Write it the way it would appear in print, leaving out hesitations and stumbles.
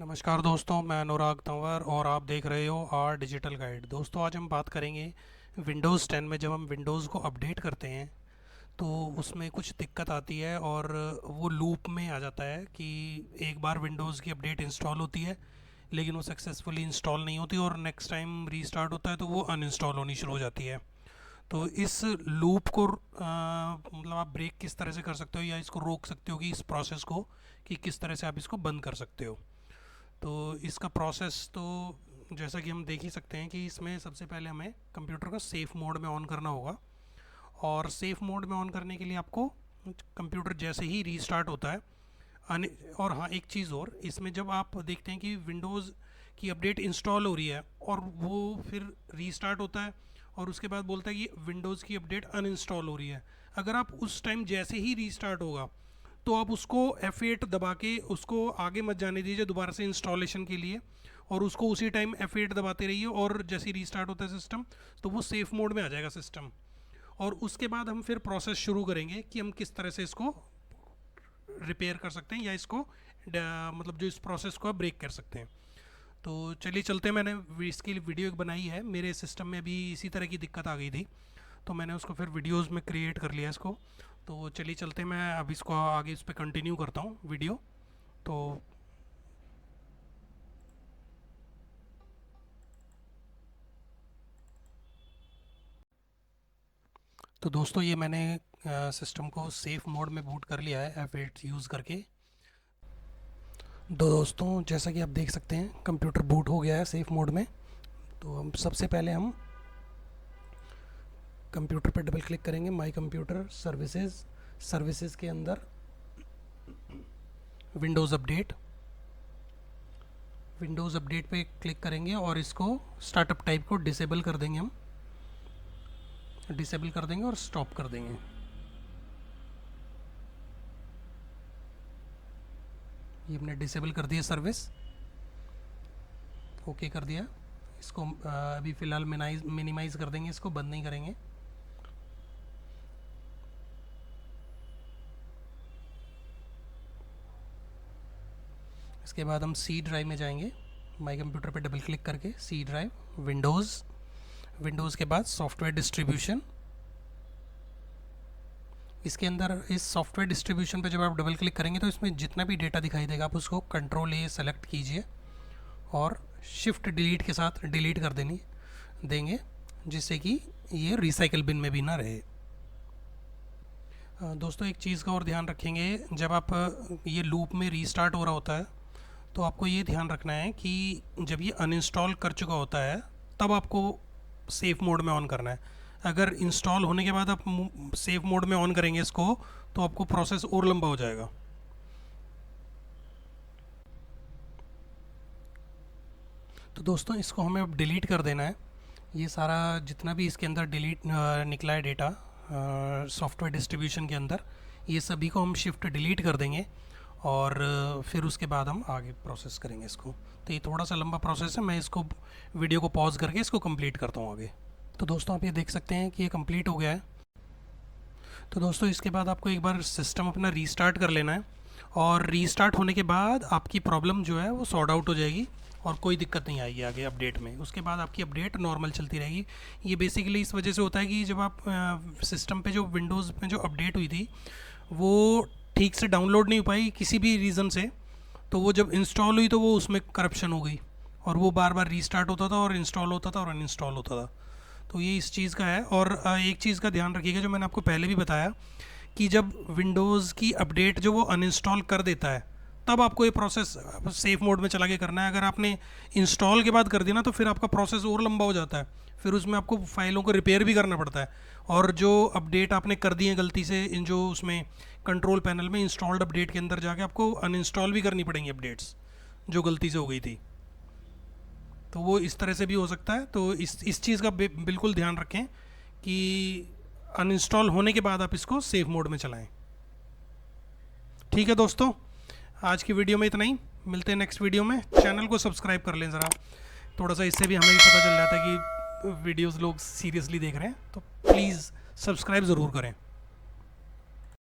नमस्कार दोस्तों, मैं अनुराग तंवर और आप देख रहे हो आर डिजिटल गाइड। दोस्तों, आज हम बात करेंगे विंडोज़ 10 में जब हम विंडोज़ को अपडेट करते हैं तो उसमें कुछ दिक्कत आती है और वो लूप में आ जाता है कि एक बार विंडोज़ की अपडेट इंस्टॉल होती है लेकिन वो सक्सेसफुली इंस्टॉल नहीं होती और नेक्स्ट टाइम रीस्टार्ट होता है तो वो अनइंस्टॉल होनी शुरू हो जाती है। तो इस लूप को मतलब आप ब्रेक किस तरह से कर सकते हो या इसको रोक सकते हो कि इस प्रोसेस को कि किस तरह से आप इसको बंद कर सकते हो। तो इसका प्रोसेस तो जैसा कि हम देख ही सकते हैं कि इसमें सबसे पहले हमें कंप्यूटर को सेफ़ मोड में ऑन करना होगा। और सेफ़ मोड में ऑन करने के लिए आपको कंप्यूटर जैसे ही रीस्टार्ट होता है और हाँ, एक चीज़ और, इसमें जब आप देखते हैं कि विंडोज़ की अपडेट इंस्टॉल हो रही है और वो फिर रीस्टार्ट होता है और उसके बाद बोलता है कि विंडोज़ की अपडेट अनइंस्टॉल हो रही है। अगर आप उस टाइम जैसे ही रीस्टार्ट होगा तो आप उसको F8 दबा के उसको आगे मत जाने दीजिए दोबारा से इंस्टॉलेशन के लिए, और उसको उसी टाइम F8 दबाते रहिए और जैसे ही रीस्टार्ट होता है सिस्टम तो वो सेफ़ मोड में आ जाएगा सिस्टम। और उसके बाद हम फिर प्रोसेस शुरू करेंगे कि हम किस तरह से इसको रिपेयर कर सकते हैं या इसको मतलब जो इस प्रोसेस को ब्रेक कर सकते हैं। तो चलिए चलते हैं। मैंने इसके लिए वीडियो एक बनाई है, मेरे सिस्टम में भी इसी तरह की दिक्कत आ गई थी तो मैंने उसको फिर वीडियोस में क्रिएट कर लिया इसको। तो चलिए चलते हैं, मैं अब इसको आगे इस पर कंटिन्यू करता हूँ वीडियो। तो दोस्तों, ये मैंने सिस्टम को सेफ़ मोड में बूट कर लिया है F8 यूज़ करके। तो दोस्तों, जैसा कि आप देख सकते हैं कंप्यूटर बूट हो गया है सेफ़ मोड में। तो हम सबसे पहले हम कंप्यूटर पर डबल क्लिक करेंगे, माई कंप्यूटर सर्विसेज। सर्विसेज के अंदर विंडोज़ अपडेट, विंडोज़ अपडेट पे क्लिक करेंगे और इसको स्टार्टअप टाइप को डिसेबल कर देंगे। हम डिसेबल कर देंगे और स्टॉप कर देंगे। ये हमने डिसेबल कर दिया सर्विस, ओके कर दिया। इसको अभी फ़िलहाल मिनिमाइज़ कर देंगे, इसको बंद नहीं करेंगे। इसके बाद हम सी ड्राइव में जाएंगे, माई कंप्यूटर पे डबल क्लिक करके सी ड्राइव, विंडोज़, विंडोज़ के बाद सॉफ्टवेयर डिस्ट्रीब्यूशन। इसके अंदर इस सॉफ्टवेयर डिस्ट्रीब्यूशन पे जब आप डबल क्लिक करेंगे तो इसमें जितना भी डेटा दिखाई देगा आप उसको कंट्रोल ए सेलेक्ट कीजिए और शिफ्ट डिलीट के साथ डिलीट कर देंगे, जिससे कि ये रिसाइकल बिन में भी ना रहे। दोस्तों, एक चीज़ का और ध्यान रखेंगे, जब आप ये लूप में रीस्टार्ट हो रहा होता है तो आपको ये ध्यान रखना है कि जब ये अनइंस्टॉल कर चुका होता है तब आपको सेफ़ मोड में ऑन करना है। अगर इंस्टॉल होने के बाद आप सेफ़ मोड में ऑन करेंगे इसको तो आपको प्रोसेस और लंबा हो जाएगा। तो दोस्तों, इसको हमें अब डिलीट कर देना है। ये सारा जितना भी इसके अंदर डिलीट निकला है डेटा सॉफ्टवेयर डिस्ट्रीब्यूशन के अंदर, ये सभी को हम शिफ्ट डिलीट कर देंगे और फिर उसके बाद हम आगे प्रोसेस करेंगे इसको। तो ये थोड़ा सा लंबा प्रोसेस है, मैं इसको वीडियो को पॉज करके इसको कंप्लीट करता हूँ आगे। तो दोस्तों, आप ये देख सकते हैं कि ये कंप्लीट हो गया है। तो दोस्तों, इसके बाद आपको एक बार सिस्टम अपना रीस्टार्ट कर लेना है और रीस्टार्ट होने के बाद आपकी प्रॉब्लम जो है वो सॉर्ट आउट हो जाएगी और कोई दिक्कत नहीं आएगी आगे अपडेट में। उसके बाद आपकी अपडेट नॉर्मल चलती रहेगी। ये बेसिकली इस वजह से होता है कि जब आप सिस्टम पे जो विंडोज़ में जो अपडेट हुई थी वो ठीक से डाउनलोड नहीं हो पाई किसी भी रीज़न से, तो वो जब इंस्टॉल हुई तो वो उसमें करप्शन हो गई और वो बार बार रीस्टार्ट होता था और इंस्टॉल होता था और अनइंस्टॉल होता था। तो ये इस चीज़ का है। और एक चीज़ का ध्यान रखिएगा, जो मैंने आपको पहले भी बताया कि जब विंडोज़ की अपडेट जो वो अनइंस्टॉल कर देता है तब आपको ये प्रोसेस सेफ़ मोड में चला के करना है। अगर आपने इंस्टॉल के बाद कर दिया ना तो फिर आपका प्रोसेस और लंबा हो जाता है, फिर उसमें आपको फाइलों को रिपेयर भी करना पड़ता है और जो अपडेट आपने कर दी है गलती से इन जो उसमें कंट्रोल पैनल में इंस्टॉल्ड अपडेट के अंदर जाके आपको अनइंस्टॉल भी करनी पड़ेंगी अपडेट्स जो गलती से हो गई थी। तो वो इस तरह से भी हो सकता है। तो इस चीज़ का बिल्कुल ध्यान रखें कि अनइंस्टॉल होने के बाद आप इसको सेफ मोड में चलाएं। ठीक है दोस्तों, आज की वीडियो में इतना ही। मिलते हैं नेक्स्ट वीडियो में। चैनल को सब्सक्राइब कर लें ज़रा, थोड़ा सा इससे भी हमें भी पता चल जाता है कि वीडियोस लोग सीरियसली देख रहे हैं। तो प्लीज़ सब्सक्राइब ज़रूर करें।